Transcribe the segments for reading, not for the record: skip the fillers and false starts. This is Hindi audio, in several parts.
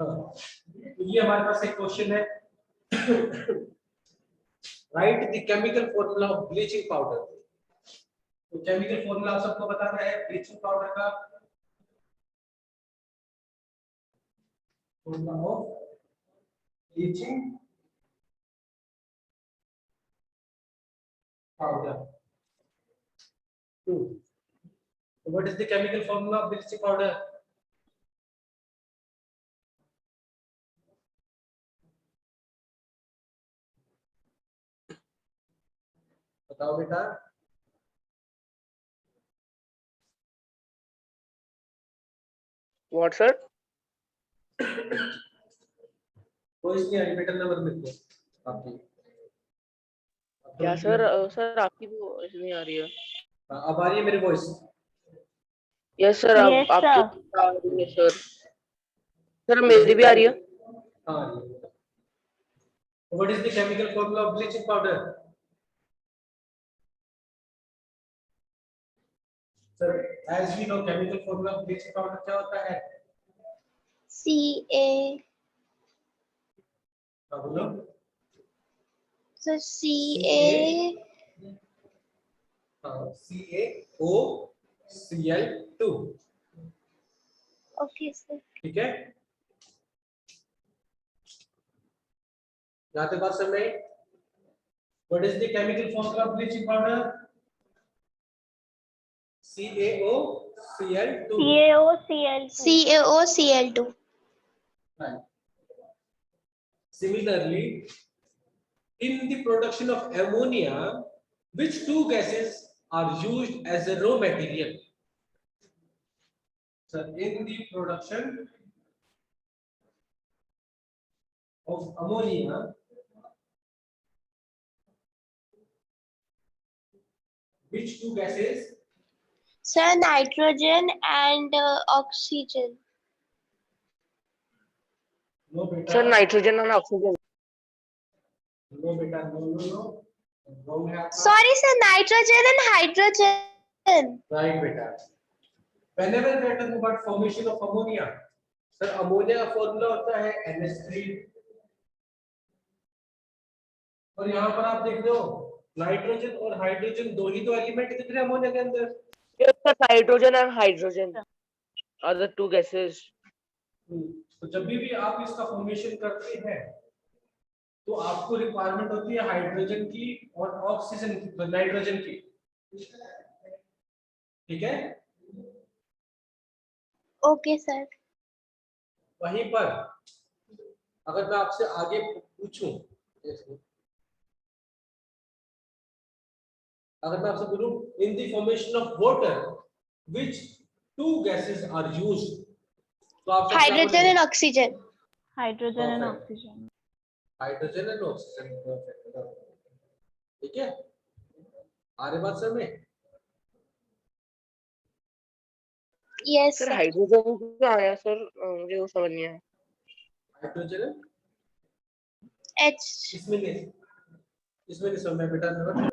हाँ, तो ये हमारे पास एक क्वेश्चन है। Right the chemical formula of bleaching powder. तो केमिकल फॉर्मूला आप सबको बताना है ब्लीचिंग पाउडर का। Formula of bleaching powder. What is the chemical formula of bleaching powder? बताओ बेटा। What sir? कोई नहीं आई बेटा, नंबर लिख दो आपकी। क्या सर? सर आपकी वॉइस नहीं आ रही है। अब आ रही है मेरी वॉइस? यस सर, Yes, आपकी sir. आ रही है सर। सर मेरी भी आ रही है। हाँ। What is the chemical formula of bleaching powder? Sir as we know chemical formula of bleaching powder क्या होता है? Ca. हाँ बोलो। So Ca. CaOCl2। Okay, sir. ठीक है, यहाँ तक बात समझ में आई? What is the chemical formula of bleaching powder? CaOCl2। CaOCl2. Right. Similarly, in the production of ammonia, which two gases are used as a raw material? So, in the production of ammonia, which two gases? Sir, nitrogen and oxygen. No beta. Sir nitrogen और oxygen. No beta. No. Wrong है आपका। Sorry, sir, nitrogen and hydrogen. Right beta. Whenever we are talking about formation of ammonia, sir, ammonia का formula होता है NH3। और यहाँ पर आप देख रहे हो नाइट्रोजन और हाइड्रोजन दो ही तो एलिमेंट दिख रहे हैं अमोनिया के अंदर। Yes sir, nitrogen and hydrogen are the two gases. तो जब भी आप इसका फॉर्मेशन करते हैं तो आपको रिक्वायरमेंट होती है हाइड्रोजन की और ऑक्सीजन की, नाइट्रोजन की। ठीक है, Okay, sir. वहीं पर अगर मैं आपसे आगे पूछूं, अगर मैं आपसे बोलूं in the formation of water which two gases are used, तो आप सब क्या Hydrogen बोलेंगे? and oxygen. Hydrogen and Perfect. oxygen. Hydrogen and oxygen. ठीक है, आ रही बात समझ में? Yes, सर sir. हाइड्रोजन क्या आया सर? मुझे वो समझ नहीं आया। Hydrogen H. इसमें नहीं समझ में बेटा। नंबर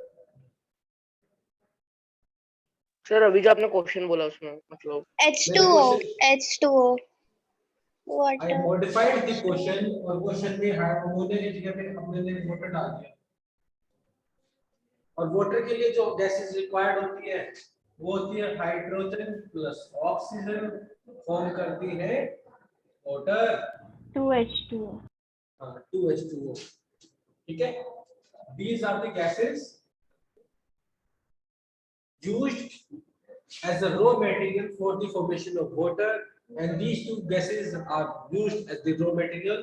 सर अभी जो आपने क्वेश्चन बोला उसमें मतलब H2O. H2O. I Water. modified the question और क्वेश्चन में अमोनिया की जगह पे हमने वाटर डाल दिया। और वाटर के लिए जो गैसेस रिक्वायर्ड होती है वो होती है हाइड्रोजन प्लस ऑक्सीजन फॉर्म करती है वाटर। 2H2O. 2H2O। ठीक है, these are the gases used as a raw material for the formation of water, and these two gases are used as the raw material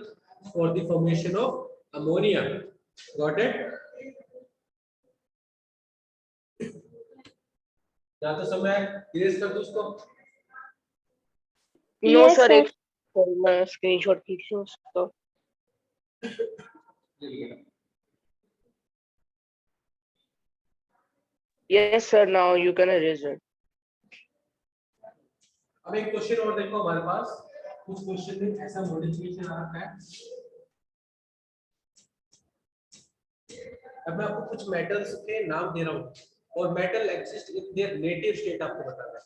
for the formation of ammonia. Got it? या तो समय इरेज कर दो उसको। नो Yes, सर, sir. एक मैं स्क्रीनशॉट खींच लूं उसका। Yes sir, now you can erase it. अब एक क्वेश्चन और देखो हमारे पास, कुछ क्वेश्चन में ऐसा मॉडिफिकेशन आ रखा है। अब मैं आपको कुछ मेटल्स के नाम दे रहा हूं और metal exist in their native state आपको बताना है।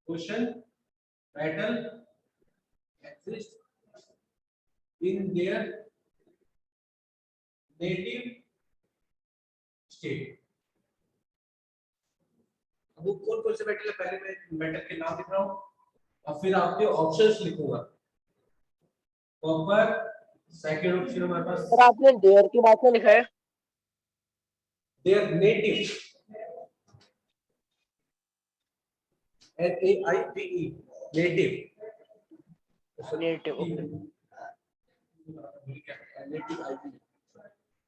Question, metal exist in their native state. अब वो कौन कौन से मेटल है, पहले मैं मेटल के नाम लिख रहा हूँ और फिर आपके ऑप्शंस लिखूंगा। कॉपर, सेकंड ऑप्शन हमारे पास सर आपने देयर की बात में लिखा है। their native, NAITE, native, native, okay. native IP,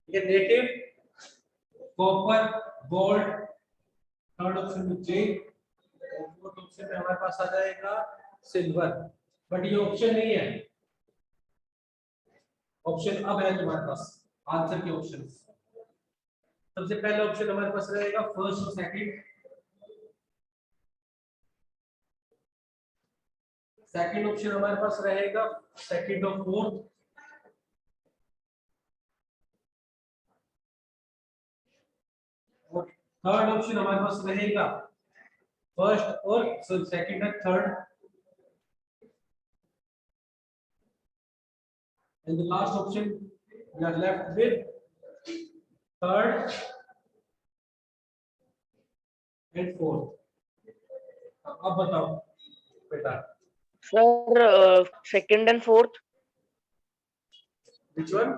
ये native, copper, gold, third option में जिंक, फोर्थ ऑप्शन में हमारे पास आ जाएगा सिल्वर। बट ये ऑप्शन नहीं है, ऑप्शन अब है तुम्हारे पास आंसर के ऑप्शन। सबसे पहला ऑप्शन हमारे पास रहेगा फर्स्ट और सेकंड। सेकंड ऑप्शन हमारे पास रहेगा सेकंड और फोर्थ। और थर्ड ऑप्शन हमारे पास रहेगा फर्स्ट और सेकंड और third. And the last option we are left with third and fourth. अब बताओ बेटा, sir second and fourth, which one?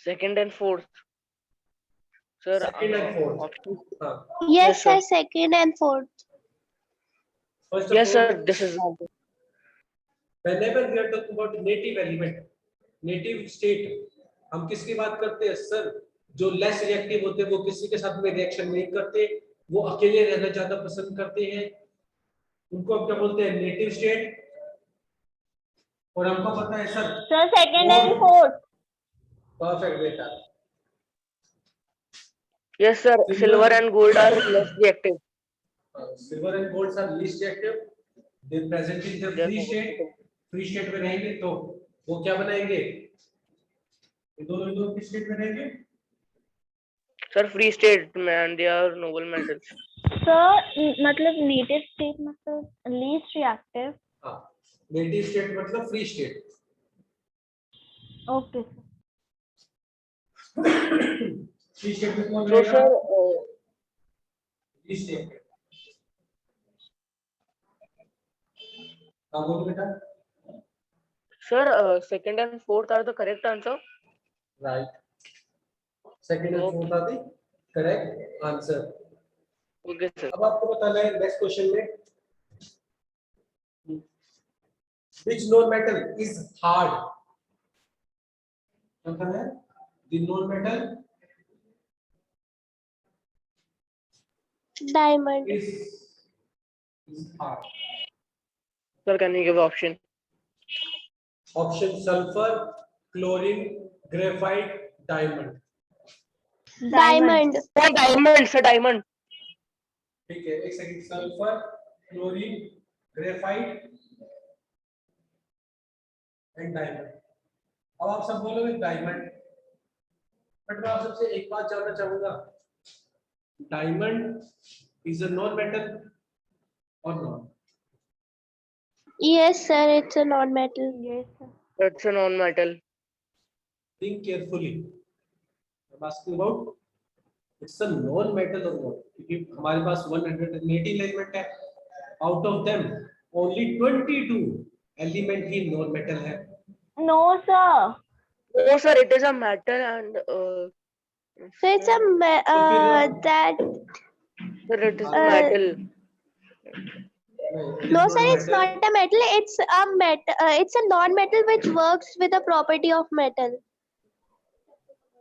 Second and fourth sir. Second and fourth. Option, हाँ, Yes, sir. sir. Second and fourth. first of yes all, sir, this is whenever we are talking about native element, native state, हम किसकी बात करते हैं सर? जो लेस रिएक्टिव होते हैं, वो किसी के साथ में रिएक्शन नहीं करते, वो अकेले रहना ज्यादा पसंद करते हैं, उनको हम क्या बोलते हैं? Native state. और हमको पता है sir, Sir, second and fourth. Perfect बेटा। Yes sir, silver and gold are less reactive. Silver and gold are least reactive, they present in the free state. Free state में रहेंगे तो वो क्या बनाएंगे? ये दोनों किस स्टेट में रहेंगे? सर फ्री स्टेट में, and they are noble metals. Sir, मतलब native state मतलब least reactive. हाँ, नेटिव स्टेट मतलब free state. Okay, sir. Free state में कौन तो रहेगा? Sir free state. हाँ बोलो बेटा। Sir second and fourth are the correct answer. Right, second and fourth are the correct answer. Okay sir. अब आपको बताना है नेक्स्ट क्वेश्चन में, which known metal is hard? क्या कहना है? The known metal Diamond. is hard. Sir can you give option? Option sulfur, chlorine, graphite, diamond. Diamond. Sir diamond, sir diamond. ठीक है, एक second. Sulphur, chlorine, graphite and diamond. अब आप सब बोलोगे डायमंड, बट मैं आप सबसे एक बात जानना चाहूंगा, diamond is a non metal और not? Yes, sir. It's a non-metal. Yes, sir. It's a non metal. Think carefully, I am asking about it's a non metal और नॉट, क्योंकि हमारे पास 180 एलिमेंट है, out of them only 22 element ही नॉन मेटल है। No, sir. No sir, it is a metal and So it's a that. Sir it is a Uh, metal. No, sir. It's not a metal. It's a it's a non-metal which works with the property of metal.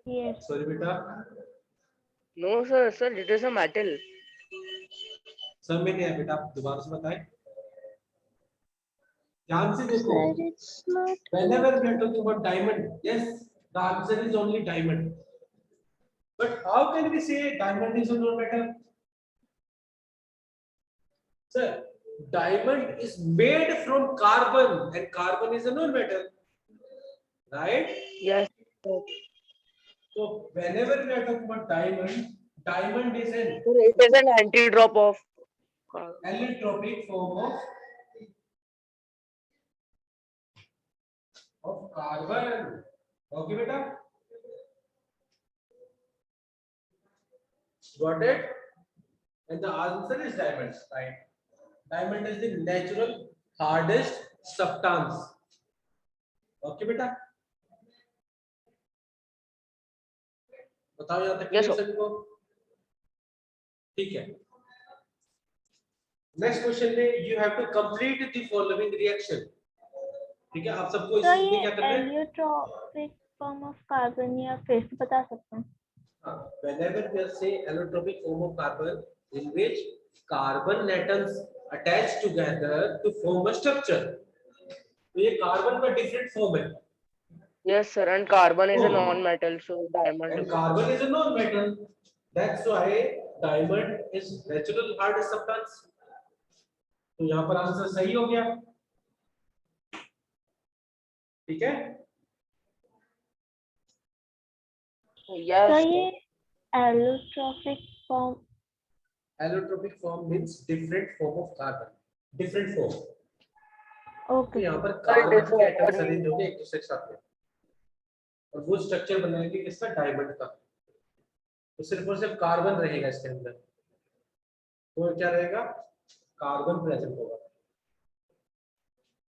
Yes. Sorry बेटा, no sir, sir it is a metal. Sir में नहीं है बेटा, आप दोबारा से बताएं, ध्यान से देखो। Sir, it's not. Whenever we are talking about diamond, yes, the answer is only diamond. But how can we say diamond is a non-metal? Sir, diamond is made from carbon, and carbon is a non-metal, right? Yes So whenever we are talking about diamond, diamond is an sir, it is an anti drop of. allotropic form of of carbon. Okay, beta? Got it? And the answer is diamond, right? Diamond is the natural hardest substance. Okay, beta? बताओ यहाँ तक Yes, क्लियर sir. सबको? ठीक है. नेक्स्ट क्वेश्चन में you have to complete the following reaction. ठीक है, आप सबको तो इसमें ये क्या करना है? एलियोट्रॉपिक फॉर्म ऑफ कार्बन या फिर से बता सकते हैं? Whenever we say allotropic form of carbon in which carbon atoms attach together to form a structure. तो ये कार्बन का डिफरेंट फॉर्म है. Yes, sir. And carbon is a Oh. non-metal, so diamond. And carbon is a non-metal. That's why diamond is natural hardest substance. तो यहाँ पर आंसर सही हो गया. ठीक है. Yes. तो ये एलियोट्रॉपिक form Allotropic form means different form of carbon. Different form. तो ओके यहाँ पर Sir, it कार्बन is के a- एटम्स अरेंज होंगे एक दूसरे के साथ में और वो स्ट्रक्चर बनाएंगे किसका? डायमंड का. तो सिर्फ और सिर्फ कार्बन रहेगा इसके अंदर. तो क्या रहेगा? कार्बन प्रेजेंट होगा.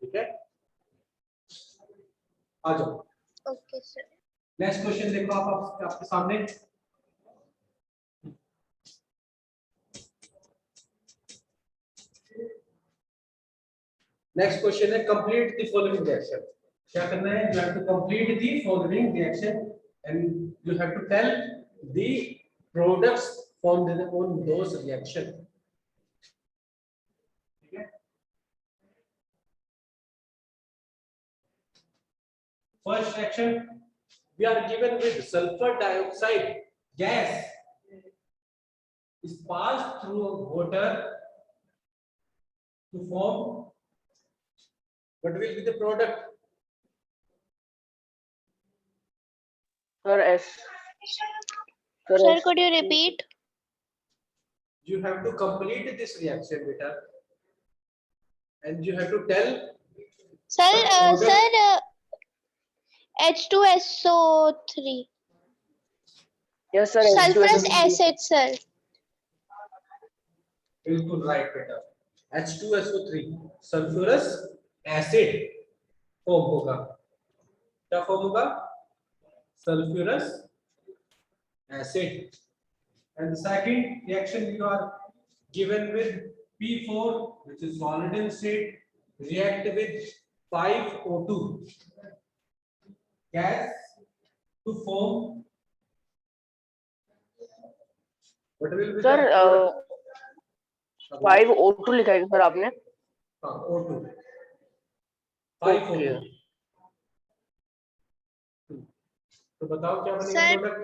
ठीक है, आ जाओ. Okay, sir. नेक्स्ट क्वेश्चन देखो आप आपके सामने. नेक्स्ट क्वेश्चन है कंप्लीट द फॉलोइंग रिएक्शन. क्या करना है? You have to complete the following reaction and you have to tell the products formed on those reaction. ठीक है. First reaction we are given with sulfur dioxide gas is passed through water to form what will be the product? Sir, S. Sir, could you repeat? You have to complete this reaction beta and you have to tell Sir, What product? H2SO3. Yes, sir. Sulfurous H2SO3. acid, sir. बिल्कुल राइट बेटा. H2SO3 सल्फ्यूरस एसिड फॉर्म होगा. क्या फॉर्म होगा? Sulphurous acid. And the second reaction you are given with P4 which is solid in state react with 5O2 gas to form what will be Sir, the product? 5O2 लिखा है सर आपने? हाँ, O2 5O2. Okay. तो बताओ क्या बनेगा Sir. प्रोडक्ट?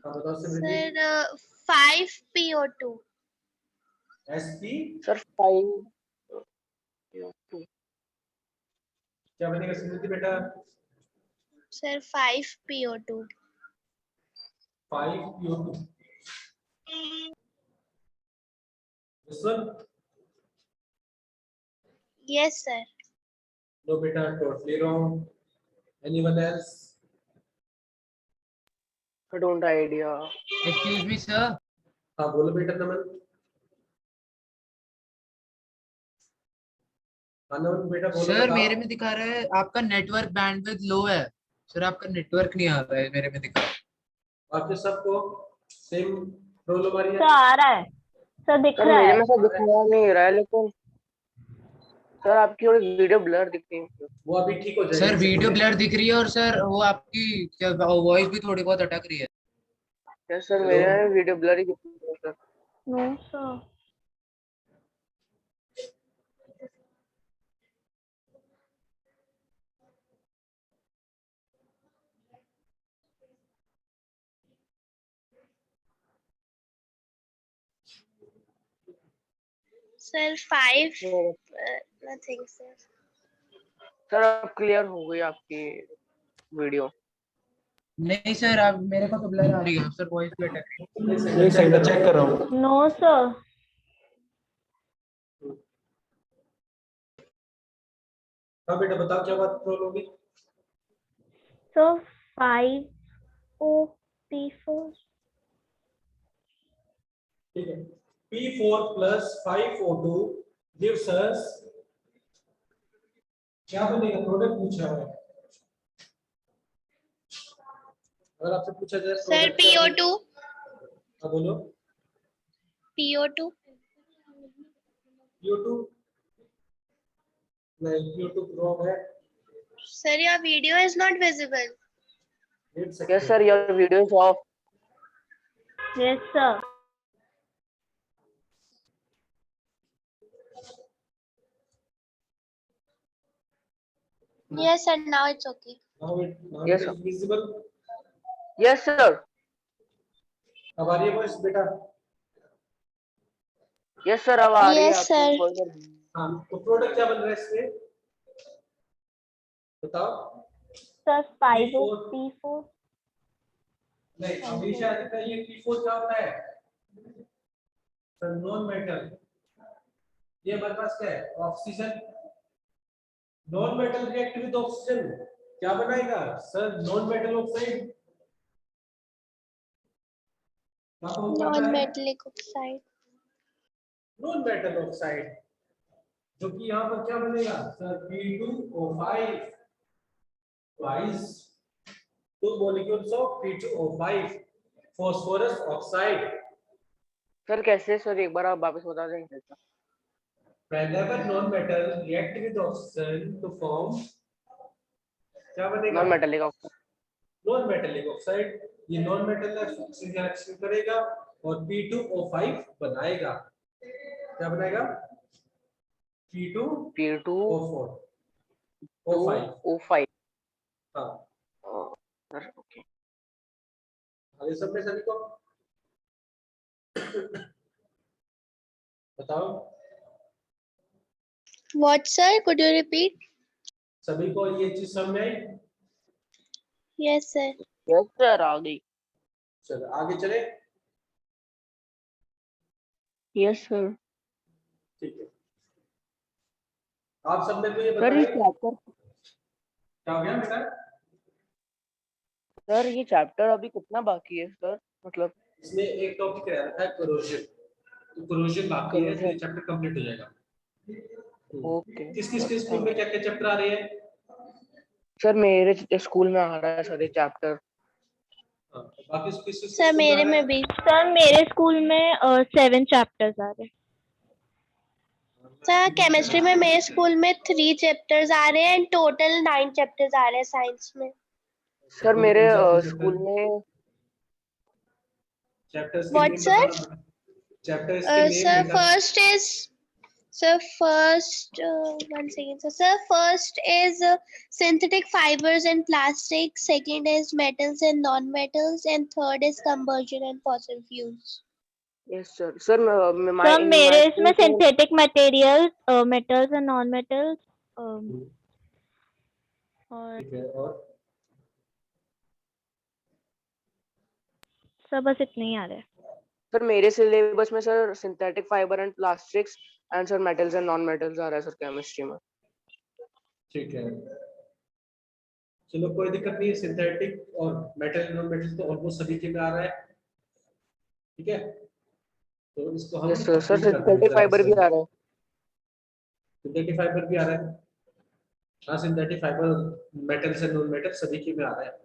हाँ बताओ सिमरन. Sir, 5PO2. SP Sir, 5O2. क्या बनेगा सिमरन बेटा? Sir, 5PO2. 5PO2. This one? Yes, sir. No beta, totally wrong. Anyone else? I don't idea. Excuse me sir. हाँ बोलो बेटा नमन. हाँ नमन बेटा बोलो. सर बताओ. मेरे में दिखा रहा है आपका नेटवर्क बैंडविड्थ लो है. सर आपका नेटवर्क नहीं आ रहा है, मेरे में दिखा रहा है. आपके सबको सेम प्रॉब्लम आ रही तो है? आ रहा है सर, दिख सर रहा मेरे है. में सर दिखा नहीं रहा है, लेकिन सर आपकी थोड़ी वीडियो ब्लर दिख रही है. वो अभी ठीक हो जाएगी. सर वीडियो ब्लर दिख रही है और सर वो आपकी क्या वॉइस भी थोड़ी बहुत अटक रही है. Yes sir, Hello? मेरे में वीडियो ब्लर ही दिख रही है sir. No sir. Sir, 5. Nothing, sir. Sir अब क्लियर हो गई आपकी वीडियो. नहीं सर, आप मेरे को तो ब्लर आ रही है सर, वॉइस भी अटक रही है. एक सेकंड चेक कर रहा हूँ. No sir. हाँ बेटा बताओ क्या बात प्रॉब्लम होगी। So 5O P4. ठीक है, P4 plus 5O2 gives us क्या बनेगा, प्रोडक्ट पूछा है। अगर आपसे पूछा जाए Sir, product क्या बनेगा? PO2. हाँ बोलो। PO2. PO2 नहीं, PO2 रॉन्ग है। Sir, your video is not visible. Wait a second. Yes, sir. Your video is off. Yes, sir. Yes, sir. Now it's okay. Now Yes, it is visible. Yes, sir. अब आ रही है वॉइस बेटा। Yes, sir. अब आ रही है Yes, आपकी sir. voice। हाँ, तो प्रोडक्ट क्या बन रहा है इसमें बताओ। Sir, P4. 5O P4. नहीं, हमेशा रहता है ये P4 क्या होता है, नॉन मेटल। ये हमारे पास क्या है, oxygen. Non metal react with oxygen क्या बनाएगा sir, non metal oxide. Non-metallic oxide. Non metal oxide, जो कि यहाँ पर क्या बनेगा sir, P2O5 twice 2 molecules of P2O5 phosphorus oxide। Sir कैसे सर, एक बार आप वापस बता देंगे। Whenever non-metal react with oxygen to form क्या बनेगा, non metallic oxide. Non metallic oxide. ये नॉन मेटल ऑक्सीजन रिएक्शन करेगा और P2O5 बनाएगा। क्या बनाएगा, P2O4 P2O5। O5। हाँ, सर ओके। आगे सब में सभी को बताओ। What, sir? Could you repeat? सभी को ये चीज समझ में आई। Yes, sir. यस सर आ गई। चलो आगे चले। Yes sir. ठीक है, आप सब मेरे को ये सर ये बताएं चैप्टर, क्या हो गया बेटा। सर ये चैप्टर अभी कितना बाकी है सर, मतलब। इसमें एक टॉपिक रह रहा है कोरोजन, तो कोरोजन बाकी है, तो ये चैप्टर कंप्लीट हो जाएगा। ओके किस किस के स्कूल में क्या क्या चैप्टर आ रहे हैं। सर मेरे स्कूल में आ रहा है सर ये चैप्टर। हाँ, बाकी किस किस Sir, मेरे में भी. Sir, मेरे स्कूल में 7 chapters आ रहे हैं. Sir, chemistry में मेरे स्कूल में 3 chapters आ रहे हैं and total 9 chapters आ रहे हैं साइंस में. सर मेरे स्कूल में चैप्टर्स के What, नेम sir? बताओ, चैप्टर्स के नेम Sir, बेटा। first is one second. Sir, first is synthetic fibers and plastics. Second is metals and non-metals, and third is conversion and fossil fuels. Yes sir. Sir Sir, मेरे इसमें synthetic materials, metals and non-metals. और ठीक है, और सर बस इतने ही आ रहे हैं. सर मेरे सिलेबस में sir synthetic fibre and plastics and sir metals and non metals आ रहा है सर केमिस्ट्री में। ठीक है, चलो कोई दिक्कत नहीं है। सिंथेटिक और मेटल नॉन मेटल तो ऑलमोस्ट सभी के में आ रहा है। ठीक है, तो इसको हम यस सर। सर complete कर देंगे सिंथेटिक जरा फाइबर भी से। आ रहा है। सिंथेटिक फाइबर भी आ रहा है। हाँ, सिंथेटिक फाइबर मेटल से नॉन मेटल सभी के में आ रहा है।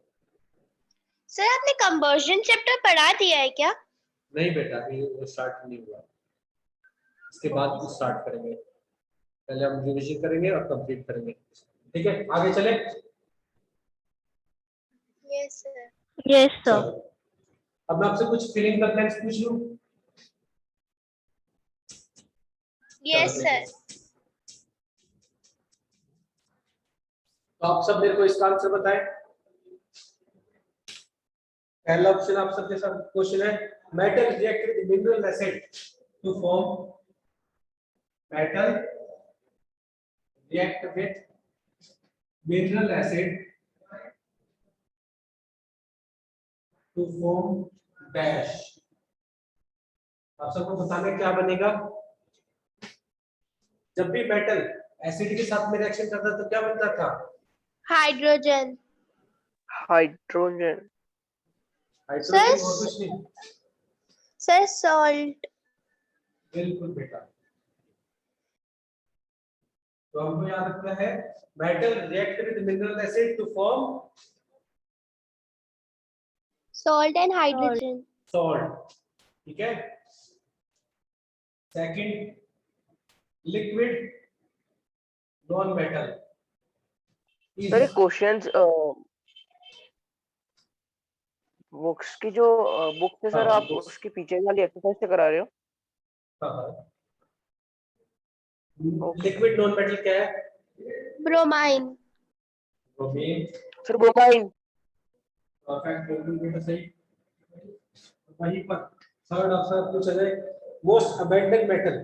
सर, आपने conversion chapटर पढ़ा दिया है क्या? नहीं बेटा, अभी वो स्टार्ट नहीं हुआ, इसके बाद स्टार्ट करेंगे। पहले हम रिवीजन करेंगे और कंप्लीट करेंगे। ठीक है, आगे चले। Yes, sir. Yes, sir. चलो, अब मैं आपसे कुछ फिलिंग द ब्लैंक्स पूछ लूं। Yes, sir. तो आप सब मेरे को इसका आंसर बताएं। पहला ऑप्शन आप सबके साथ क्वेश्चन है, metal react with mineral acid to form, metal react with mineral acid to form dash. आप सबको बताना क्या बनेगा। जब भी मेटल एसिड के साथ में रिएक्शन करता तो क्या बनता था? Hydrogen. हाइड्रोजन। हाइड्रोजन और कुछ नहीं। Sir, salt. बिल्कुल बेटा। तो हमको याद रखना है metal react with mineral acid to form Salt and hydrogen. Salt, ठीक है। Second, liquid non metal sir questions books की जो बुक है सर, हाँ, आप books। उसके पीछे वाली एक्सरसाइज से करा रहे हो? Okay. लिक्विड नॉन मेटल क्या है? Bromine. Bromine. Sir bromine. Perfect, बिल्कुल बेटा सही। वहीं पर थर्ड ऑप्शन पूछा जाए, most abundant metal,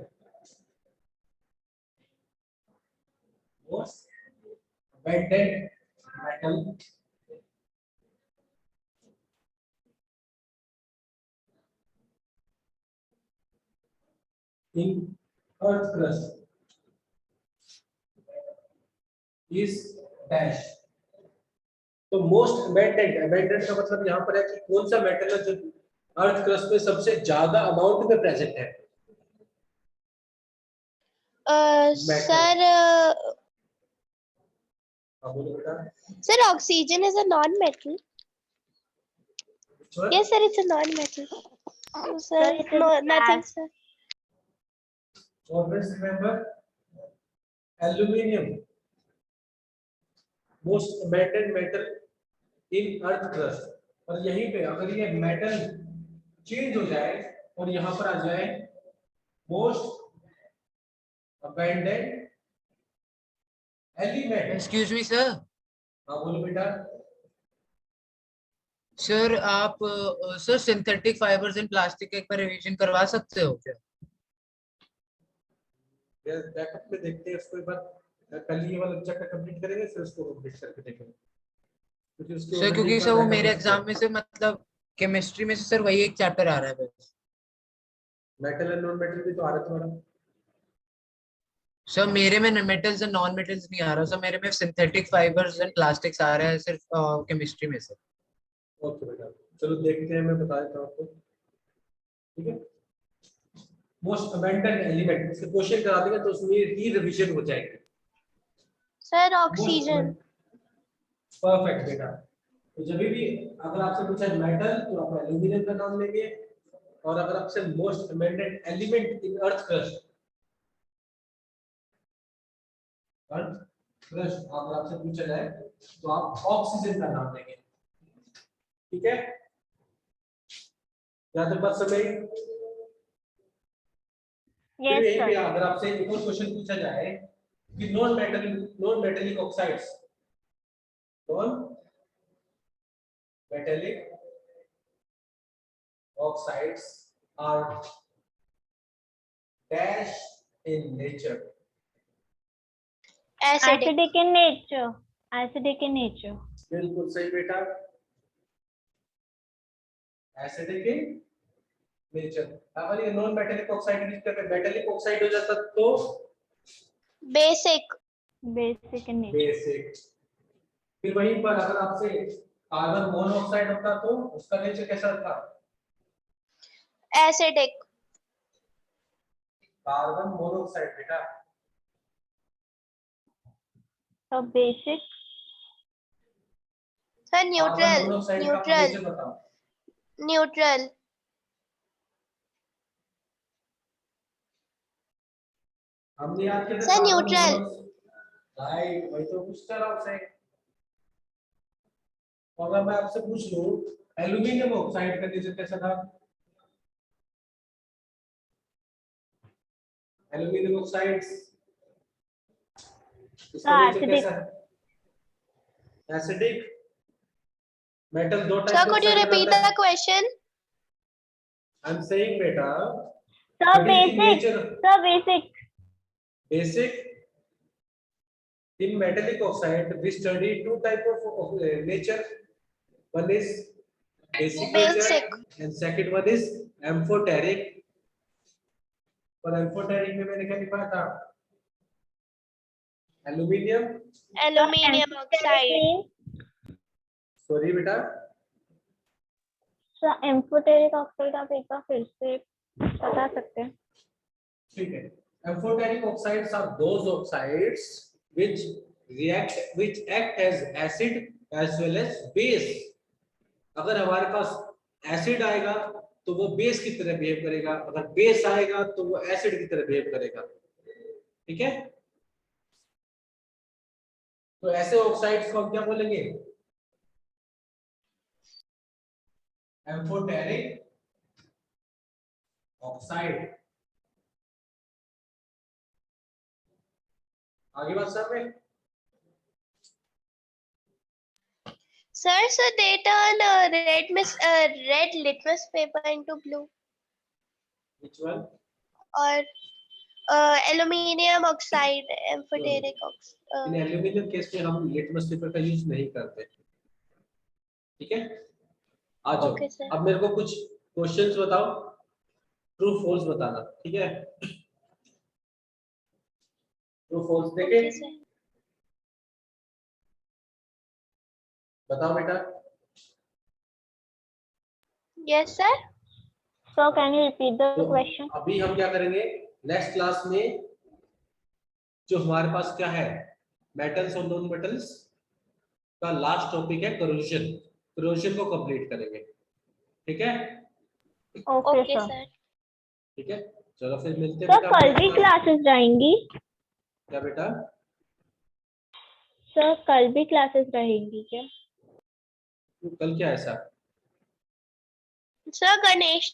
most abundant metal in earth crust is dash। तो मोस्ट अबंडेंट, अबंडेंट का मतलब यहाँ पर है कि कौन सा मेटल है जो अर्थ क्रस्ट में सबसे ज्यादा अमाउंट में प्रेजेंट है। Sir, हाँ बोलो बेटा। sir, oxygen is a non-metal. Yes, sir, it's a non-metal. Oh, sir, Sir, it is no, gas. nothing, sir. Always remember aluminium, most abundant metal in earth crust। और यहीं पे अगर ये मेटल चेंज हो जाए और यहाँ पर आ जाए most abundant element. Excuse me sir. हाँ बोलो बेटा। सर आप sir synthetic fibres and plastic एक बार रिवीजन करवा सकते हो क्या? बैकअप में देखते हैं उसको एक बार, कल ये वाला चैप्टर कंप्लीट करेंगे फिर उसको कंप्लीट करके देखेंगे, क्योंकि उसके सर already क्योंकि एक सर बार वो backup मेरे हो चुका है। एग्जाम में से मतलब केमिस्ट्री में से सर वही एक चैप्टर आ रहा है बस। मेटल एंड नॉन मेटल भी तो आ रहा है तुम्हारा। सर मेरे में मेटल्स एंड नॉन मेटल्स नहीं आ रहा सर, मेरे में सिंथेटिक फाइबर्स एंड प्लास्टिक्स आ रहा है सिर्फ केमिस्ट्री में से। ओके बेटा, चलो देखते हैं, मैं बता देता हूँ आपको, ठीक है। मोस्ट अबंडेंट एलिमेंट, इससे क्वेश्चन करा देंगे तो उसमें री रिवीजन हो जाएगी। Sir, oxygen. परफेक्ट बेटा। तो जब भी अगर आपसे पूछा मेटल तो आप एल्यूमिनियम का नाम लेंगे, और अगर आपसे most abundant element in earth crust, earth crust अगर आपसे पूछा जाए तो आप ऑक्सीजन का नाम लेंगे, ठीक है। यहाँ तक बात समझ आई? फिर Yes, यहीं पे sir. अगर आपसे एक और क्वेश्चन पूछा जाए कि non metallic oxides, non metallic oxides are dash in nature. Acidic. Acidic in nature. Acidic in nature. बिल्कुल सही बेटा, एसिडिक इन नेचर। अगर ये नॉन मेटेलिक ऑक्साइड की जगह मेटेलिक ऑक्साइड हो जाता तो Basic. Basic in nature. Basic. फिर वहीं पर अगर आपसे कार्बन मोनोऑक्साइड होता तो उसका नेचर कैसा था? Acidic. कार्बन मोनोऑक्साइड बेटा। So basic. Sir, carbon neutral. Monoxide का Neutral. नेचर बताओ। Neutral. हमने याद किया था Sir, carbon neutral. Monoxide, right, वही तो पूछ रहा हूं आपसे। और अगर मैं आपसे पूछ लूं एल्यूमिनियम ऑक्साइड का नेचर कैसा था? एल्यूमिनियम ऑक्साइड्स इसका नेचर Acidic. कैसा है? एसिडिक। मेटल दो Sir, टाइप के could you ऑक्साइड repeat बनाता the है। question? आई एम सेइंग बेटा, So what is the basic. nature? So basic. Basic. In metallic oxide we study two type of nature, one is basic nature Basic. and second one is amphoteric। और amphoteric में मैंने क्या लिखा था? Aluminium, Aluminium oxide. सॉरी बेटा, सर एम्फोटेरिक ऑक्साइड आप एक बार फिर से बता सकते हैं? ठीक है। Amphoteric oxides are those oxides which act as acid as well as base. अगर हमारे पास एसिड आएगा तो वो बेस की तरह बिहेव करेगा, अगर बेस आएगा तो वो एसिड की तरह बिहेव करेगा। ठीक है, तो ऐसे ऑक्साइड्स को हम क्या बोलेंगे? Amphoteric oxide. आगे बात सर में, Sir, so they turn red litmus paper into blue. which one? Or aluminium oxide, amphoteric oxide. In aluminium case में हम लिटमस पेपर का यूज नहीं करते। ठीक है, आ जाओ। Okay, sir. अब मेरे को कुछ क्वेश्चंस बताओ, ट्रू फॉल्स बताना। ठीक है, ट्रू फॉल्स देखे, Okay, sir. बताओ बेटा। Yes, sir. Sir can you repeat the तो क्वेश्चन? अभी हम क्या करेंगे, नेक्स्ट क्लास में जो हमारे पास क्या है, मेटल्स और नॉन मेटल्स का लास्ट टॉपिक है करोजन। करोजन को कंप्लीट करेंगे। ठीक है, ओके Okay, सर। sir. ठीक है, चलो फिर मिलते हैं सर बेटा। कल भी क्लासेस जाएंगी? क्या बेटा? सर कल भी क्लासेस रहेंगी क्या? कल क्या है सर? Sir, Ganesh